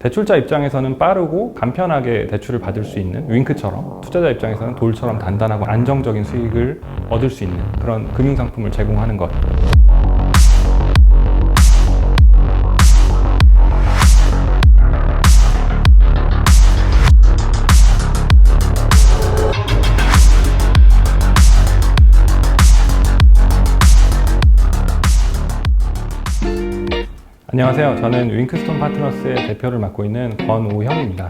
대출자 입장에서는 빠르고 간편하게 대출을 받을 수 있는 윙크처럼, 투자자 입장에서는 돌처럼 단단하고 안정적인 수익을 얻을 수 있는 그런 금융상품을 제공하는 것. 안녕하세요. 저는 윙크스톤 파트너스의 대표를 맡고 있는 권우형입니다.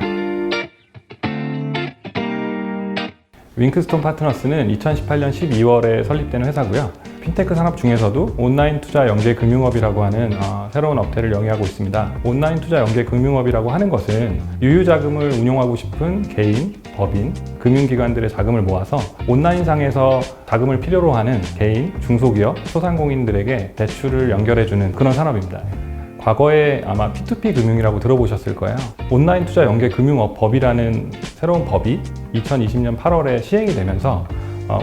윙크스톤 파트너스는 2018년 12월에 설립된 회사고요. 핀테크 산업 중에서도 온라인 투자 연계 금융업이라고 하는 새로운 업태를 영위하고 있습니다. 온라인 투자 연계 금융업이라고 하는 것은 유유자금을 운용하고 싶은 개인, 법인, 금융기관들의 자금을 모아서 온라인상에서 자금을 필요로 하는 개인, 중소기업, 소상공인들에게 대출을 연결해주는 그런 산업입니다. 과거에 아마 P2P 금융이라고 들어보셨을 거예요. 온라인 투자 연계 금융업 법이라는 새로운 법이 2020년 8월에 시행이 되면서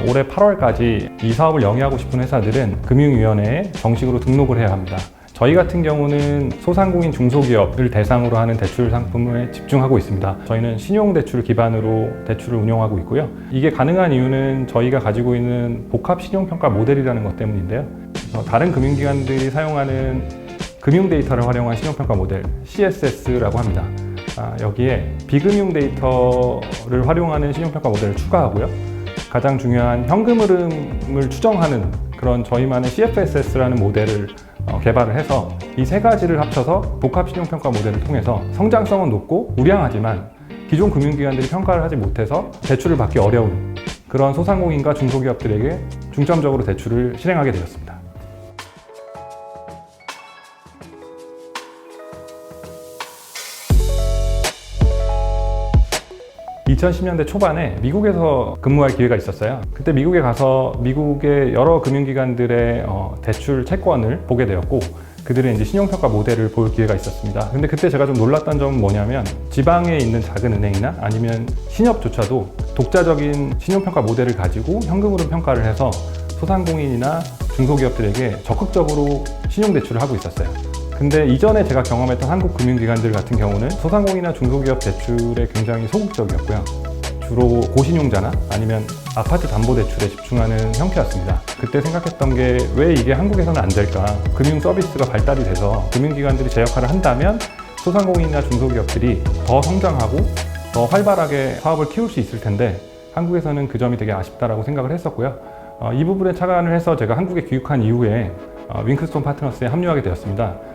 올해 8월까지 이 사업을 영위하고 싶은 회사들은 금융위원회에 정식으로 등록을 해야 합니다. 저희 같은 경우는 소상공인 중소기업을 대상으로 하는 대출 상품에 집중하고 있습니다. 저희는 신용대출 기반으로 대출을 운영하고 있고요. 이게 가능한 이유는 저희가 가지고 있는 복합 신용평가 모델이라는 것 때문인데요. 다른 금융기관들이 사용하는 금융 데이터를 활용한 신용평가 모델 CSS라고 합니다. 여기에 비금융 데이터를 활용하는 신용평가 모델을 추가하고요. 가장 중요한 현금 흐름을 추정하는 그런 저희만의 CFSS라는 모델을 개발을 해서 이 세 가지를 합쳐서 복합 신용평가 모델을 통해서 성장성은 높고 우량하지만 기존 금융기관들이 평가를 하지 못해서 대출을 받기 어려운 그런 소상공인과 중소기업들에게 중점적으로 대출을 실행하게 되었습니다. 2010년대 초반에 미국에서 근무할 기회가 있었어요. 그때 미국에 가서 미국의 여러 금융기관들의 대출 채권을 보게 되었고, 그들의 이제 신용평가 모델을 볼 기회가 있었습니다. 근데 그때 제가 좀 놀랐던 점은 뭐냐면, 지방에 있는 작은 은행이나 아니면 신협조차도 독자적인 신용평가 모델을 가지고 현금으로 평가를 해서 소상공인이나 중소기업들에게 적극적으로 신용대출을 하고 있었어요. 근데 이전에 제가 경험했던 한국 금융기관들 같은 경우는 소상공인이나 중소기업 대출에 굉장히 소극적이었고요. 주로 고신용자나 아니면 아파트 담보대출에 집중하는 형태였습니다. 그때 생각했던 게 왜 이게 한국에서는 안 될까? 금융 서비스가 발달이 돼서 금융기관들이 제 역할을 한다면 소상공인이나 중소기업들이 더 성장하고 더 활발하게 사업을 키울 수 있을 텐데 한국에서는 그 점이 되게 아쉽다라고 생각을 했었고요. 이 부분에 착안을 해서 제가 한국에 귀국한 이후에 윙크스톤 파트너스에 합류하게 되었습니다.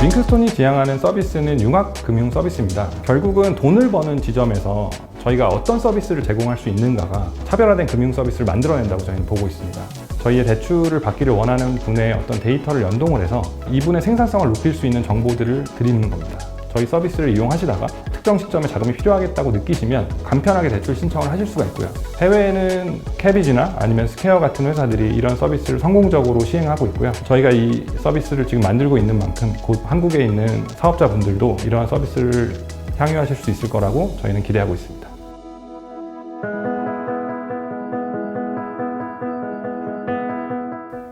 윙크스톤이 지향하는 서비스는 융합금융 서비스입니다. 결국은 돈을 버는 지점에서 저희가 어떤 서비스를 제공할 수 있는가가 차별화된 금융 서비스를 만들어낸다고 저희는 보고 있습니다. 저희의 대출을 받기를 원하는 분의 어떤 데이터를 연동을 해서 이분의 생산성을 높일 수 있는 정보들을 드리는 겁니다. 저희 서비스를 이용하시다가 특정 시점에 자금이 필요하겠다고 느끼시면 간편하게 대출 신청을 하실 수가 있고요. 해외에는 캐비지나 아니면 스퀘어 같은 회사들이 이런 서비스를 성공적으로 시행하고 있고요. 저희가 이 서비스를 지금 만들고 있는 만큼 곧 한국에 있는 사업자분들도 이러한 서비스를 향유하실 수 있을 거라고 저희는 기대하고 있습니다.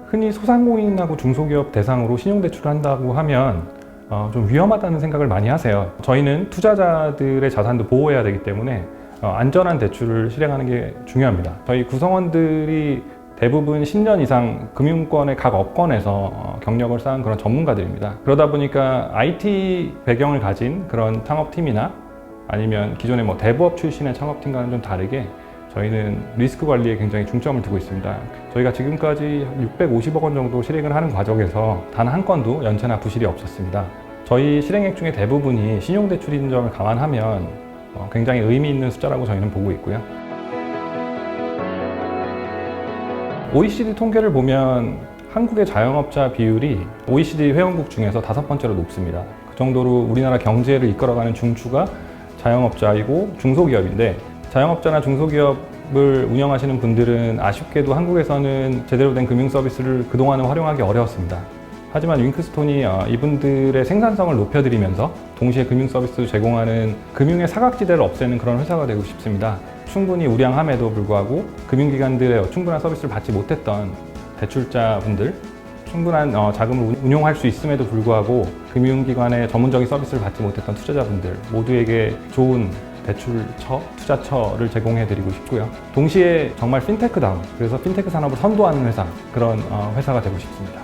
흔히 소상공인하고 중소기업 대상으로 신용대출을 한다고 하면 좀 위험하다는 생각을 많이 하세요. 저희는 투자자들의 자산도 보호해야 되기 때문에 안전한 대출을 실행하는 게 중요합니다. 저희 구성원들이 대부분 10년 이상 금융권의 각 업권에서 경력을 쌓은 그런 전문가들입니다. 그러다 보니까 IT 배경을 가진 그런 창업팀이나 아니면 기존의 대부업 출신의 창업팀과는 좀 다르게 저희는 리스크 관리에 굉장히 중점을 두고 있습니다. 저희가 지금까지 650억 원 정도 실행을 하는 과정에서 단 한 건도 연체나 부실이 없었습니다. 저희 실행액 중에 대부분이 신용대출인 점을 감안하면 굉장히 의미 있는 숫자라고 저희는 보고 있고요. OECD 통계를 보면 한국의 자영업자 비율이 OECD 회원국 중에서 5번째로 높습니다. 그 정도로 우리나라 경제를 이끌어가는 중추가 자영업자이고 중소기업인데, 자영업자나 중소기업을 운영하시는 분들은 아쉽게도 한국에서는 제대로 된 금융 서비스를 그동안은 활용하기 어려웠습니다. 하지만 윙크스톤이 이분들의 생산성을 높여드리면서 동시에 금융 서비스를 제공하는 금융의 사각지대를 없애는 그런 회사가 되고 싶습니다. 충분히 우량함에도 불구하고 금융기관들의 충분한 서비스를 받지 못했던 대출자분들, 충분한 자금을 운용할 수 있음에도 불구하고 금융기관의 전문적인 서비스를 받지 못했던 투자자분들 모두에게 좋은 대출처, 투자처를 제공해드리고 싶고요. 동시에 정말 핀테크다운, 그래서 핀테크 산업을 선도하는 회사, 그런 회사가 되고 싶습니다.